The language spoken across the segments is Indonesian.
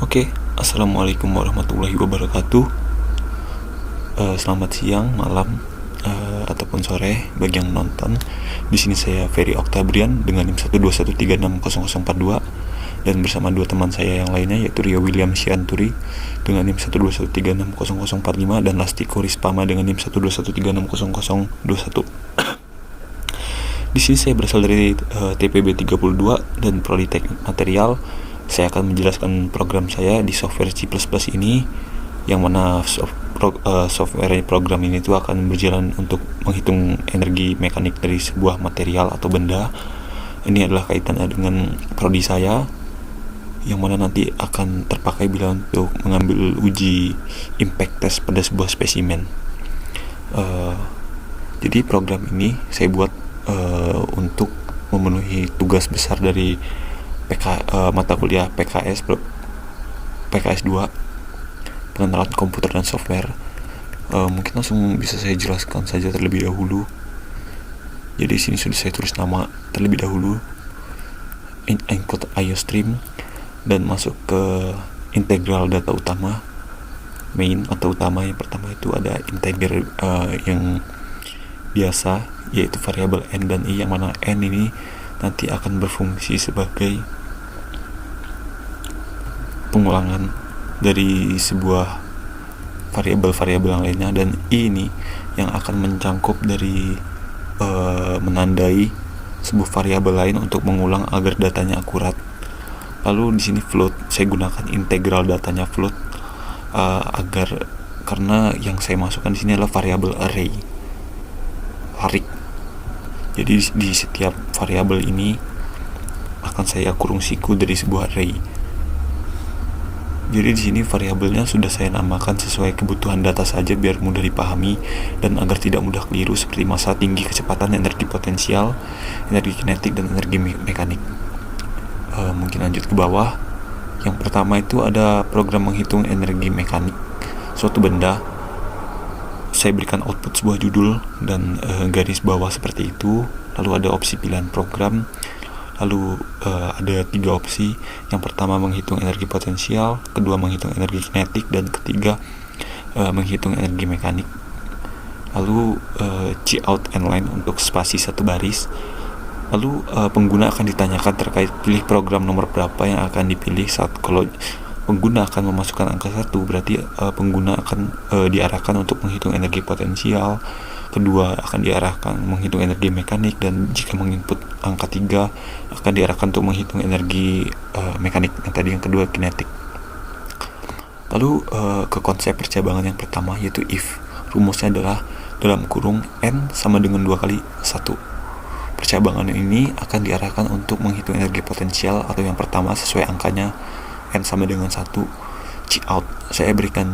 Oke, assalamualaikum warahmatullahi wabarakatuh. Selamat siang, malam, ataupun sore bagi yang menonton. Di sini saya Ferry Octabrian dengan NIM 121360042 dan bersama dua teman saya yang lainnya, yaitu Rio William Sianturi dengan NIM 121360045 dan Lastiko Rispama dengan NIM 121360021. Di sini saya berasal dari TPB 32 dan Prodi Teknik Material. Saya akan menjelaskan program saya di software C++ ini, yang mana software program ini itu akan berjalan untuk menghitung energi mekanik dari sebuah material atau benda. Ini adalah kaitannya dengan prodi saya, yang mana nanti akan terpakai bila untuk mengambil uji impact test pada sebuah spesimen. Jadi program ini saya buat untuk memenuhi tugas besar dari mata kuliah PKS 2, pengenalan komputer dan software. Mungkin langsung bisa saya jelaskan saja terlebih dahulu. Jadi sini sudah saya tulis nama terlebih dahulu, include IOStream, dan masuk ke integral data utama, main atau utama. Yang pertama itu ada integer yang biasa, yaitu variabel n dan i, yang mana n ini nanti akan berfungsi sebagai pengulangan dari sebuah variabel-variabel yang lainnya, dan i ini yang akan mencangkup dari menandai sebuah variabel lain untuk mengulang agar datanya akurat. Lalu di sini float, saya gunakan integral datanya float karena yang saya masukkan di sini adalah variabel array. Jadi di setiap variabel ini akan saya kurung siku dari sebuah array. Jadi di sini variabelnya sudah saya namakan sesuai kebutuhan data saja biar mudah dipahami dan agar tidak mudah keliru, seperti massa, tinggi, kecepatan, energi potensial, energi kinetik, dan energi mekanik. Mungkin lanjut ke bawah. Yang pertama itu ada program menghitung energi mekanik suatu benda. Saya berikan output sebuah judul dan garis bawah seperti itu. Lalu ada opsi pilihan program. Lalu ada 3 opsi. Yang pertama menghitung energi potensial, kedua menghitung energi kinetik, dan ketiga menghitung energi mekanik. Lalu cout and line untuk spasi satu baris. Lalu pengguna akan ditanyakan terkait pilih program nomor berapa yang akan dipilih. Saat kalau pengguna akan memasukkan angka 1, berarti pengguna akan diarahkan untuk menghitung energi potensial, kedua akan diarahkan menghitung energi mekanik, dan jika menginput angka 3 akan diarahkan untuk menghitung energi mekanik, yang tadi yang kedua kinetik. Lalu ke konsep percabangan yang pertama, yaitu if. Rumusnya adalah dalam kurung n sama dengan 2 kali 1. Percabangan ini akan diarahkan untuk menghitung energi potensial, atau yang pertama sesuai angkanya n sama dengan 1. Cout, saya berikan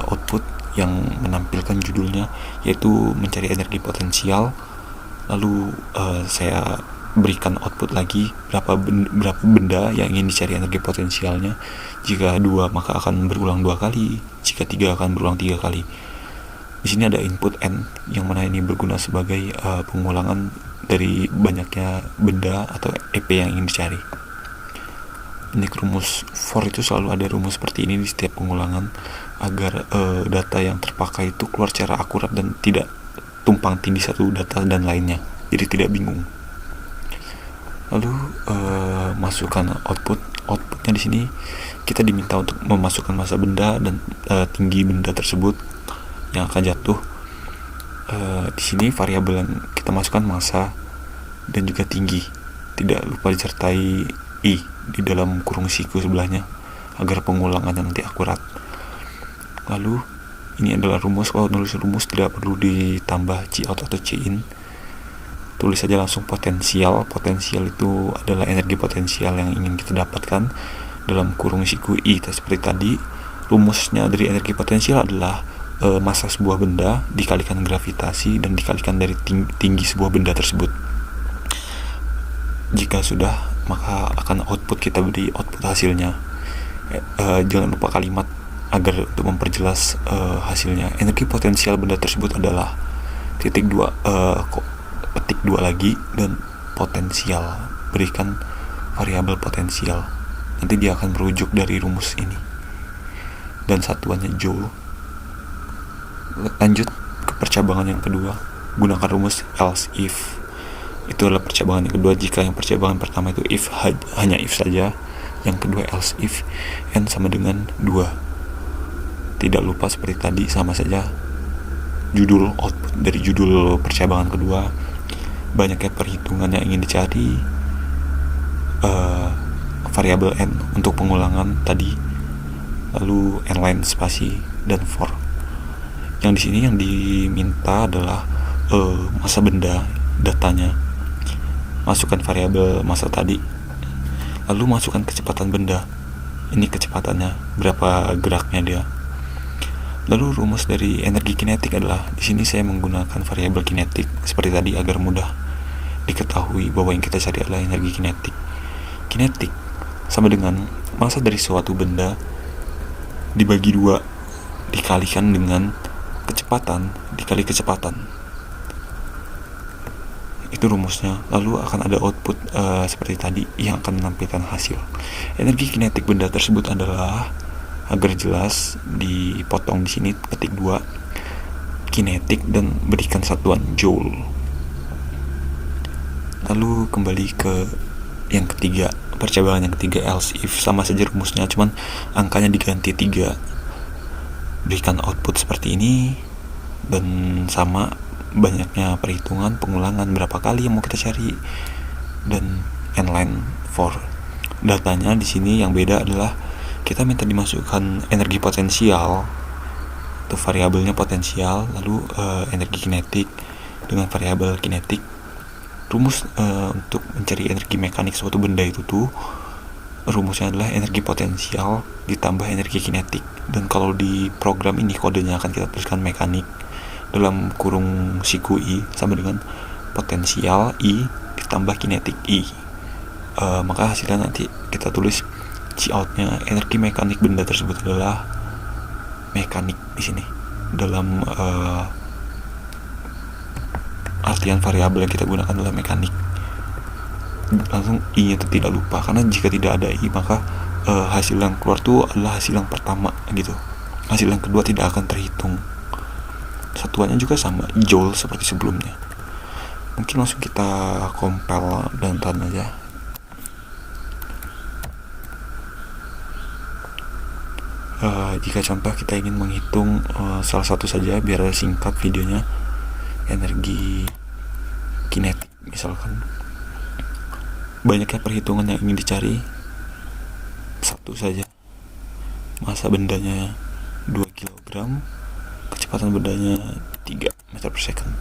output yang menampilkan judulnya, yaitu mencari energi potensial. Lalu saya berikan output lagi berapa benda yang ingin dicari energi potensialnya. Jika 2 maka akan berulang 2 kali, jika 3 akan berulang 3 kali. Di sini ada input n, yang mana ini berguna sebagai pengulangan dari banyaknya benda atau EP yang ingin dicari. Ini rumus for itu selalu ada rumus seperti ini di setiap pengulangan agar data yang terpakai itu keluar secara akurat dan tidak tumpang tindih satu data dan lainnya, jadi tidak bingung. Lalu masukkan outputnya. Di sini kita diminta untuk memasukkan massa benda dan tinggi benda tersebut yang akan jatuh. Di sini variabel yang kita masukkan massa dan juga tinggi, tidak lupa disertai i di dalam kurung siku sebelahnya agar pengulangannya nanti akurat. Lalu ini adalah rumus. Kalau nulis rumus tidak perlu ditambah cout atau cin, tulis saja langsung potensial. Potensial itu adalah energi potensial yang ingin kita dapatkan dalam kurung siku i. Seperti tadi, rumusnya dari energi potensial adalah massa sebuah benda dikalikan gravitasi dan dikalikan dari tinggi sebuah benda tersebut. Jika sudah, maka akan kita beri output hasilnya. Jangan lupa kalimat agar untuk memperjelas hasilnya. Energi potensial benda tersebut adalah petik 2 lagi dan potensial, berikan variabel potensial. Nanti dia akan merujuk dari rumus ini. dan satuannya joule. Lanjut ke percabangan yang kedua, gunakan rumus else if. Itu adalah percabangan yang kedua. Jika yang percabangan pertama itu if, hanya if saja, yang kedua else if, n sama dengan 2. Tidak lupa seperti tadi, sama saja judul output dari judul percabangan kedua, banyaknya perhitungan yang ingin dicari, variabel n untuk pengulangan tadi, lalu n line spasi, dan for. Yang di sini yang diminta adalah massa benda, datanya. Masukkan variabel massa tadi, lalu masukkan kecepatan benda. Ini kecepatannya, berapa geraknya dia. Lalu rumus dari energi kinetik adalah, di sini saya menggunakan variabel kinetik seperti tadi agar mudah diketahui bahwa yang kita cari adalah energi kinetik. Kinetik sama dengan massa dari suatu benda dibagi 2 dikalikan dengan kecepatan dikali kecepatan. Itu rumusnya. Lalu akan ada output seperti tadi yang akan menampilkan hasil. Energi kinetik benda tersebut adalah, agar jelas dipotong di sini, ketik 2 kinetik dan berikan satuan joule. Lalu kembali ke yang ketiga, percabangan yang ketiga else if, sama saja rumusnya, cuman angkanya diganti 3. Berikan output seperti ini dan sama banyaknya perhitungan pengulangan berapa kali yang mau kita cari, dan n line for. Datanya di sini yang beda adalah kita minta dimasukkan energi potensial, itu variabelnya potensial, lalu energi kinetik dengan variabel kinetik. Rumus untuk mencari energi mekanik suatu benda itu tuh rumusnya adalah energi potensial ditambah energi kinetik, dan kalau di program ini kodenya akan kita tuliskan mekanik dalam kurung siku I sama dengan potensial I ditambah kinetik I. Maka hasilnya nanti kita tulis Cout-nya energi mekanik benda tersebut adalah mekanik di sini dalam artian variabel yang kita gunakan adalah mekanik. Langsung I-nya itu tidak lupa, karena jika tidak ada I maka hasil yang keluar itu adalah hasil yang pertama gitu. Hasil yang kedua tidak akan terhitung. Satuannya juga sama, joule seperti sebelumnya. Mungkin langsung kita compile dan run aja. Jika contoh kita ingin menghitung salah satu saja biar singkat videonya, energi kinetik misalkan, banyaknya perhitungan yang ingin dicari, satu saja, massa bendanya 2 kg, kecepatan bendanya 3 meter per second.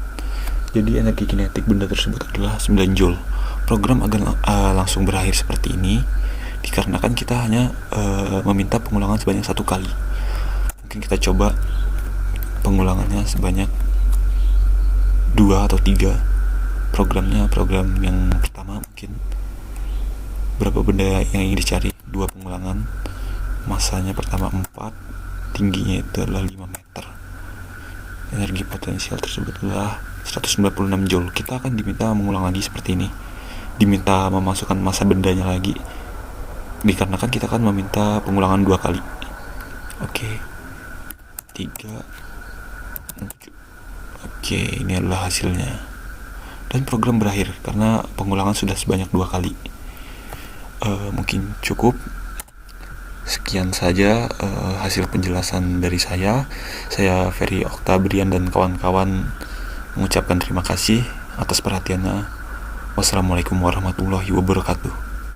Jadi energi kinetik benda tersebut adalah 9 joule. Program akan langsung berakhir seperti ini dikarenakan kita hanya meminta pengulangan sebanyak 1 kali. Mungkin kita coba pengulangannya sebanyak 2 atau 3. Program yang pertama mungkin berapa benda yang ingin dicari, 2 pengulangan, massanya pertama 4, tingginya itu adalah 5 meter. Energi potensial tersebut adalah 196 joule. Kita akan diminta mengulang lagi seperti ini, diminta memasukkan massa bendanya lagi dikarenakan kita akan meminta pengulangan 2 kali. Oke, 3, 7. Oke, ini adalah hasilnya. Dan program berakhir karena pengulangan sudah sebanyak 2 kali. Mungkin cukup. Sekian saja hasil penjelasan dari saya. Saya Ferry Oktabrian dan kawan-kawan mengucapkan terima kasih atas perhatiannya. Wassalamualaikum warahmatullahi wabarakatuh.